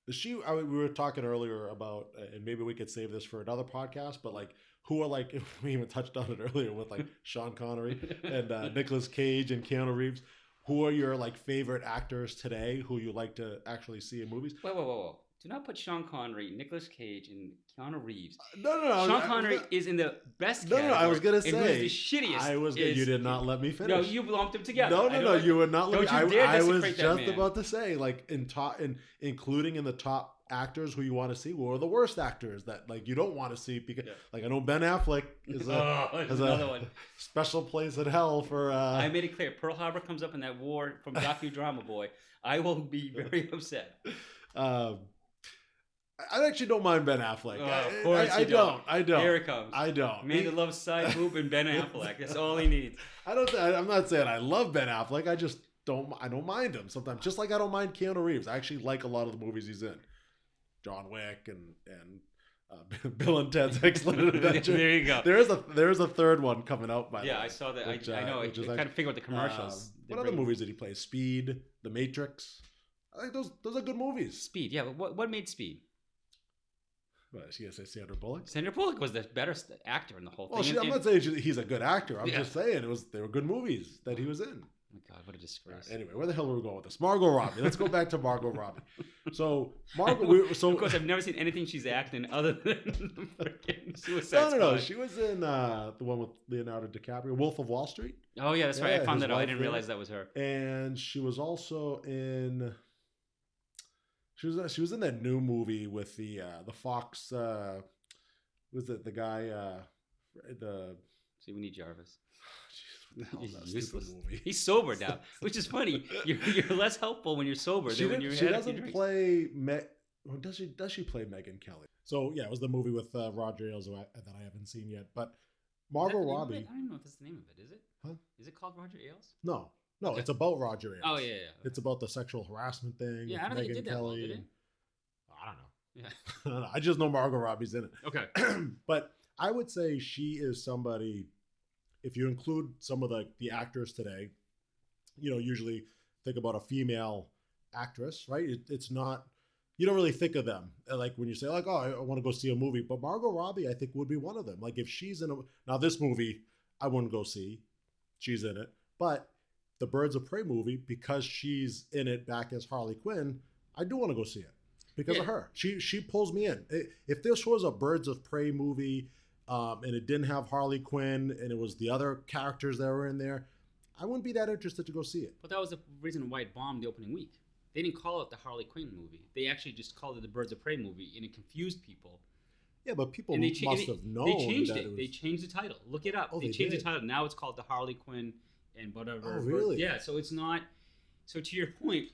we were talking earlier about, and maybe we could save this for another podcast, but like, who are like, we even touched on it earlier with like Sean Connery and Nicolas Cage and Keanu Reeves. Who are your like favorite actors today who you like to actually see in movies? Whoa. Do not put Sean Connery, Nicolas Cage, and Keanu Reeves. No. Sean Connery is in the best category. No, I was going to say. And who's the shittiest? You did not let me finish. No, you lumped them together. No, you would not let me. I was just man. about to say, like, including in the top actors who you want to see, who are the worst actors that like you don't want to see because, like, I know Ben Affleck is another one. Special place in hell for. I made it clear. Pearl Harbor comes up in that war from docudrama boy. I will be very upset. I actually don't mind Ben Affleck. Of course I don't. Here it comes. I don't. Man that loves side boob and Ben Affleck. That's all he needs. I'm not saying I love Ben Affleck. I just don't. I don't mind him sometimes. Just like I don't mind Keanu Reeves. I actually like a lot of the movies he's in. John Wick and Bill and Ted's Excellent Adventure. There you go. There is a third one coming out by the way. I saw that. I know. I kind of figured out the commercials. What other movies did he play? Speed, The Matrix. I think those are good movies. Speed, yeah. But what made Speed? What, she gonna say Sandra Bullock? Sandra Bullock was the better actor in the whole thing. Well, I'm not saying he's a good actor. I'm just saying they were good movies that he was in. Oh my God, what a disgrace! Anyway, where the hell were we going with this? Margot Robbie. Let's go back to Margot Robbie. So of course, I've never seen anything she's acting other than the freaking Suicide Squad. No. She was in the one with Leonardo DiCaprio, Wolf of Wall Street. Oh yeah, that's right. I found that out. I didn't realize that was her. And she was also in. She was in that new movie with the Fox. Was it the guy? See, we need Jarvis. He's He's sober now, which is funny. You're less helpful when you're sober than when you're. She doesn't play. Does she play Megyn Kelly? So yeah, it was the movie with Roger Ailes that I haven't seen yet. But Margot Robbie. I don't even know if that's the name of it. Is it? Huh? Is it called Roger Ailes? No, okay. It's about Roger Ailes. Oh yeah. It's about the sexual harassment thing. Yeah, I don't think it did that well, did it? I don't know. Yeah. I don't know. I just know Margot Robbie's in it. Okay. But I would say she is somebody. If you include some of the actors today, usually think about a female actress, right? It's not, you don't really think of them like when you say like, oh, I want to go see a movie, but Margot Robbie, I think would be one of them. Like if she's now this movie, I wouldn't go see, she's in it, but the Birds of Prey movie, because she's in it back as Harley Quinn, I do want to go see it because of her. She pulls me in. If this was a Birds of Prey movie, and it didn't have Harley Quinn, and it was the other characters that were in there, I wouldn't be that interested to go see it. But that was the reason why it bombed the opening week. They didn't call it the Harley Quinn movie. They actually just called it the Birds of Prey movie, and it confused people. Yeah, but people must have known. They changed it. They changed the title. Look it up. They changed the title. Now it's called the Harley Quinn and whatever. Oh, really? Yeah, so it's not. So to your point,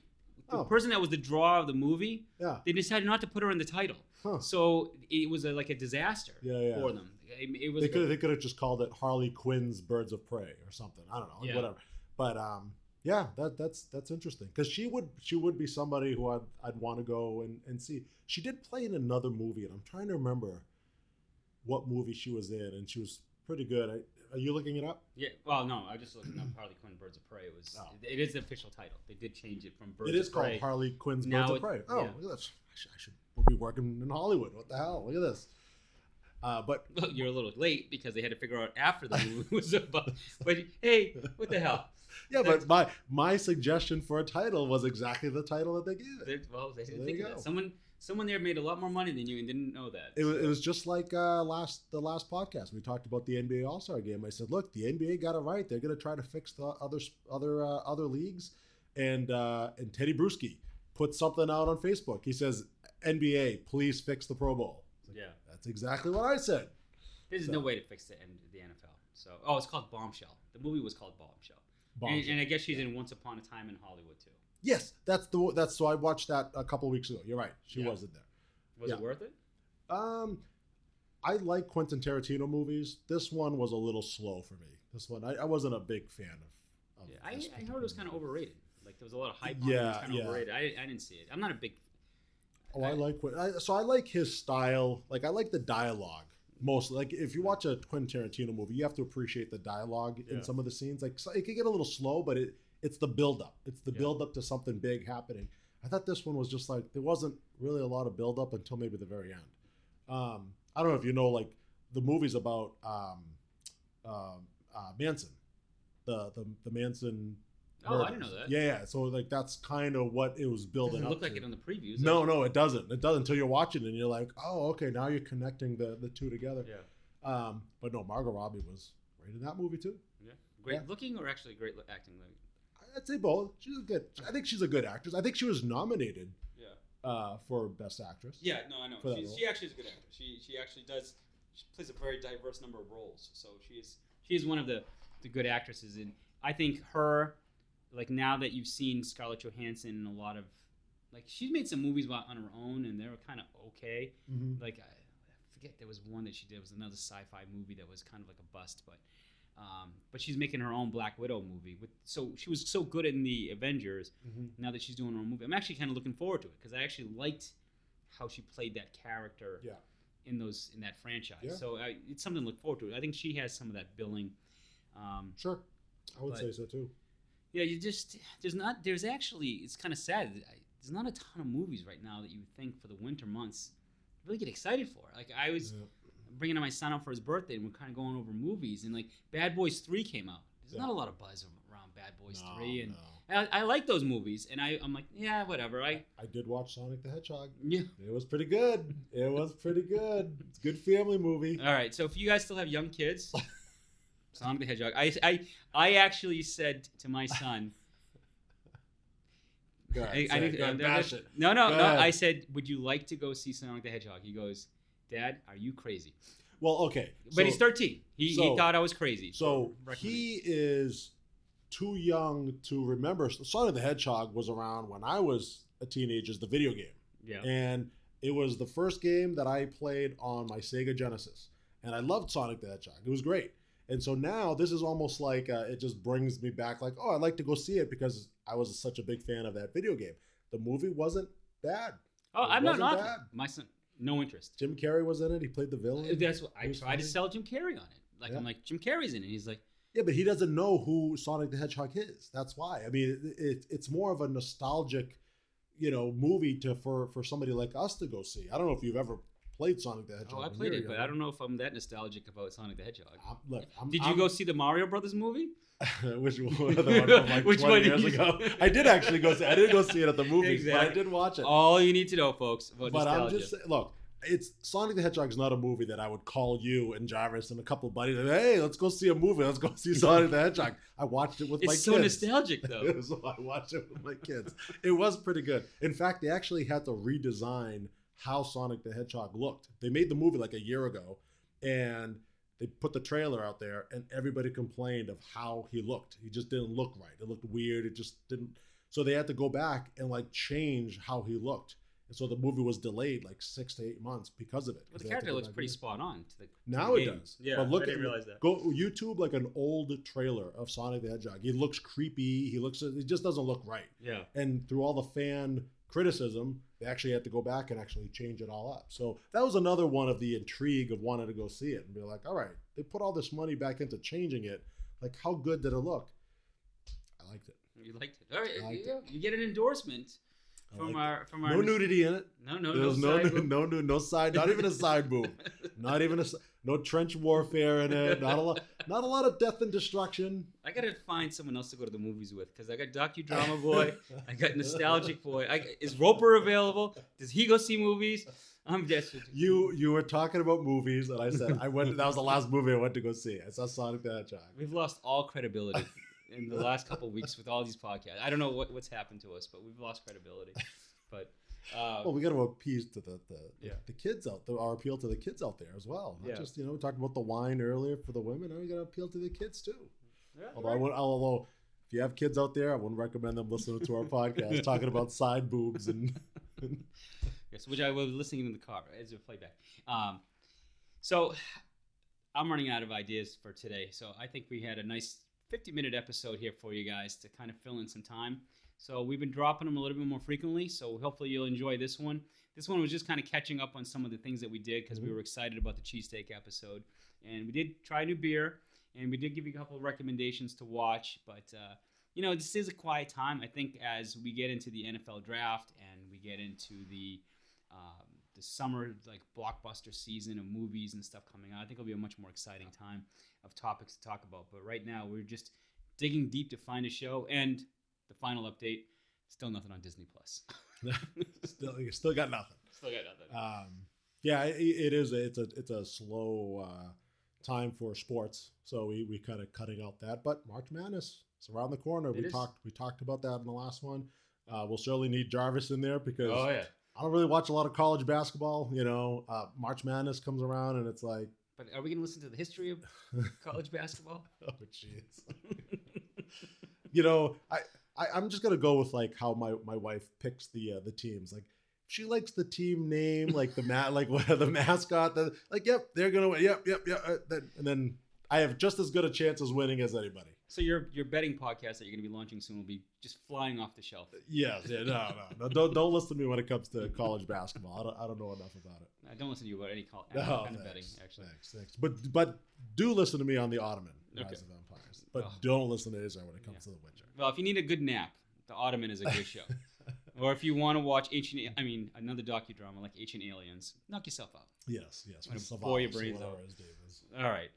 the person that was the draw of the movie, they decided not to put her in the title. Huh. So it was like a disaster for them. It was they could have just called it Harley Quinn's Birds of Prey or something. I don't know, whatever. But that's interesting because she would be somebody who I'd want to go and see. She did play in another movie, and I'm trying to remember what movie she was in, and she was pretty good. Are you looking it up? Yeah. Well, no, I just looking up Harley Quinn Birds of Prey. It is the official title. They did change it from Birds of Prey. It is called Harley Quinn's Birds of Prey. Oh, look at this. I should be working in Hollywood. What the hell? Look at this. But you're a little late because they had to figure out after the movie was about. But hey, what the hell? Yeah, but my suggestion for a title was exactly the title that they gave it. They didn't think of that. Someone there made a lot more money than you and didn't know that. It was just like the last podcast we talked about the NBA All-Star game. I said, look, the NBA got it right. They're going to try to fix the other leagues, and Teddy Bruschi put something out on Facebook. He says, NBA, please fix the Pro Bowl. Yeah, that's exactly what I said. There's no way to fix the NFL. So, it's called Bombshell. The movie was called Bombshell. And I guess she's in Once Upon a Time in Hollywood too. Yes, so I watched that a couple of weeks ago. You're right. She wasn't there. Was it worth it? I like Quentin Tarantino movies. This one was a little slow for me. This one, I wasn't a big fan of I heard it was kind of overrated. Like there was a lot of hype on it. It was kind of overrated. I didn't see it. I'm not a big. I like his style. Like I like the dialogue mostly. Like if you watch a Quentin Tarantino movie, you have to appreciate the dialogue in some of the scenes. Like so it can get a little slow, but it's the build up. It's the build up to something big happening. I thought this one was just like there wasn't really a lot of build up until maybe the very end. I don't know if you know, like the movies about Manson, the Manson. Oh, I didn't know that. Yeah. So like that's kind of what it was building up. It looked to. like it on the previews. No, it doesn't. It doesn't until you're watching it and you're like, oh, okay, now you're connecting the two together. Yeah. But no, Margot Robbie was great in that movie too. Yeah. Great looking or actually great acting? I'd say both. She's good. I think she's a good actress. I think she was nominated. For Best Actress. Yeah, no, I know. She actually is a good actress. She actually does. She plays a very diverse number of roles. So she is one of the good actresses. And I think her, like now that you've seen Scarlett Johansson in a lot of, like she's made some movies on her own and they were kind of okay. Mm-hmm. Like I forget there was one that she did. It was another sci-fi movie that was kind of like a bust, but she's making her own Black Widow movie. So she was so good in the Avengers. Mm-hmm. Now that she's doing her own movie, I'm actually kind of looking forward to it because I actually liked how she played that character in that franchise. Yeah. So it's something to look forward to. I think she has some of that billing. Sure, I would say so too. Yeah, there's actually, it's kind of sad. There's not a ton of movies right now that you would think for the winter months really get excited for. Like I was. Yeah. Bringing my son up for his birthday, and we're kind of going over movies. And like Bad Boys 3 came out. There's not a lot of buzz around Bad Boys 3, and I like those movies. And I'm like, yeah, whatever. I did watch Sonic the Hedgehog. Yeah, it was pretty good. It's a good family movie. All right, so if you guys still have young kids, Sonic the Hedgehog. I actually said to my son. Go ahead, bash it. No. I said, would you like to go see Sonic the Hedgehog? He goes, Dad, are you crazy? Well, okay. But he's 13. He thought I was crazy. So he is too young to remember. Sonic the Hedgehog was around when I was a teenager, the video game. Yeah. And it was the first game that I played on my Sega Genesis. And I loved Sonic the Hedgehog. It was great. And so now this is almost like it just brings me back like, oh, I'd like to go see it because I was such a big fan of that video game. The movie wasn't bad. Oh, I'm not knocking my son. No interest. Jim Carrey was in it. He played the villain. That's what I tried to sell Jim Carrey on it. Like I'm like, Jim Carrey's in it. He's like, yeah, but he doesn't know who Sonic the Hedgehog is. That's why. I mean, it's more of a nostalgic, movie for somebody like us to go see. I don't know if you've ever played Sonic the Hedgehog. Oh, I played it, but I don't know if I'm that nostalgic about Sonic the Hedgehog. Did you go see the Mario Brothers movie? Which one? Which 20 years ago? I did actually go see. I didn't go see it at the movies, but I did watch it. All you need to know, folks, about nostalgia. I'm just saying, look. It's Sonic the Hedgehog is not a movie that I would call you and Jarvis and a couple of buddies. And, hey, let's go see a movie. Let's go see Sonic the Hedgehog. I watched it with my kids. It's so nostalgic, though. So I watched it with my kids. It was pretty good. In fact, they actually had to redesign how Sonic the Hedgehog looked. They made the movie like a year ago, and they put the trailer out there, and everybody complained of how he looked. He just didn't look right. It looked weird. It just didn't. So they had to go back and like change how he looked. And so the movie was delayed like 6 to 8 months because of it. Well, the character looks pretty spot on to the now to the it game. Does. Yeah, but look I didn't realize that. Go YouTube like an old trailer of Sonic the Hedgehog. He looks creepy. It just doesn't look right. Yeah. And through all the fan criticism, they actually had to go back and actually change it all up. So that was another one of the intrigue of wanting to go see it and be like, all right, they put all this money back into changing it. Like, how good did it look? I liked it. You liked it. All right, you get an endorsement. From our no nudity in it. No side, not even a side boob, no trench warfare in it. Not a lot of death and destruction. I gotta find someone else to go to the movies with because I got docudrama boy, I got nostalgic boy. Is Roper available? Does he go see movies? I'm desperate. You were talking about movies, and I said I went. That was the last movie I went to go see. I saw Sonic the Hedgehog. We've lost all credibility in the last couple of weeks with all these podcasts. I don't know what's happened to us, but we've lost credibility. But Well, we got to appease to the kids out there, or appeal to the kids out there as well. Not just, we talked about the wine earlier for the women. Now we got to appeal to the kids too. Yeah, although if you have kids out there, I wouldn't recommend them listening to our podcast talking about side boobs and. Yes, which I was listening in the car as a playback. So I'm running out of ideas for today. So I think we had a nice 50-minute episode here for you guys to kind of fill in some time. So we've been dropping them a little bit more frequently. So hopefully you'll enjoy this one. This one was just kind of catching up on some of the things that we did because we were excited about the cheesesteak episode. And we did try a new beer. And we did give you a couple of recommendations to watch. But, this is a quiet time. I think as we get into the NFL draft and we get into the summer blockbuster season of movies and stuff coming out, I think it'll be a much more exciting time of topics to talk about. But right now, we're just digging deep to find a show. And the final update, still nothing on Disney Plus. Still got nothing. Still got nothing. It is. It's a slow time for sports, so we kind of cutting out that. But March Madness is around the corner. We talked about that in the last one. We'll surely need Jarvis in there because I don't really watch a lot of college basketball. March Madness comes around and it's like. But are we going to listen to the history of college basketball? Oh, jeez. I'm just gonna go with how my wife picks the teams. She likes the team name, the mascot. Yep, they're gonna win. Yep. And then I have just as good a chance as winning as anybody. So your betting podcast that you're gonna be launching soon will be just flying off the shelf. Yes, no. Don't listen to me when it comes to college basketball. I don't know enough about it. I don't listen to you about any kind of betting, actually. Thanks. But do listen to me on the Ottoman Rise of Empires. But don't listen to Azar when it comes to The Witcher. Well, if you need a good nap, The Ottoman is a good show. Or if you want to watch another docudrama like Ancient Aliens, knock yourself out. Yes. Bore your brains out. All right.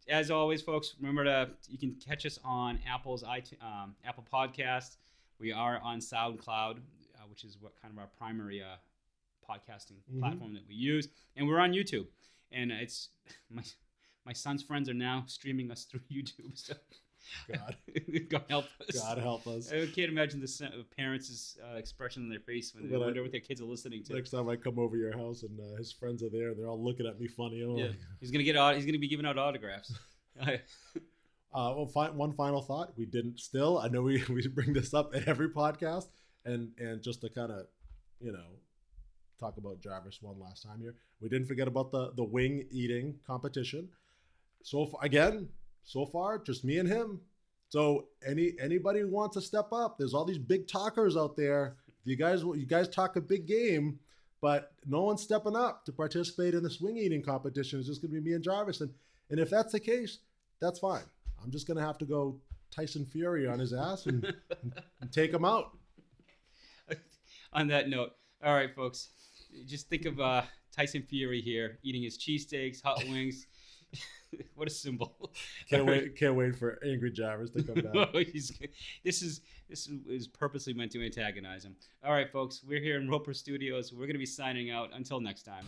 As always, folks, remember you can catch us on Apple Podcasts. We are on SoundCloud, which is what kind of our primary podcasting platform that we use, and we're on YouTube. And it's my son's friends are now streaming us through YouTube. So. God help us. God help us. I can't imagine the parents' expression on their face when they wonder what their kids are listening to. Next time I come over your house and his friends are there, they're all looking at me funny. He's gonna be giving out autographs. One final thought. We didn't still. I know we bring this up in every podcast, and just to kind of talk about Jarvis one last time here. We didn't forget about the wing eating competition. So far, just me and him. So anybody who wants to step up, there's all these big talkers out there. You guys talk a big game, but no one's stepping up to participate in this wing eating competition. It's just going to be me and Jarvis. And if that's the case, that's fine. I'm just going to have to go Tyson Fury on his ass and take him out. On that note, all right, folks, just think of Tyson Fury here eating his cheesesteaks, hot wings. What a symbol! Can't wait for angry Jarvis to come back. This is purposely meant to antagonize him. All right, folks, we're here in Roper Studios. We're going to be signing out. Until next time.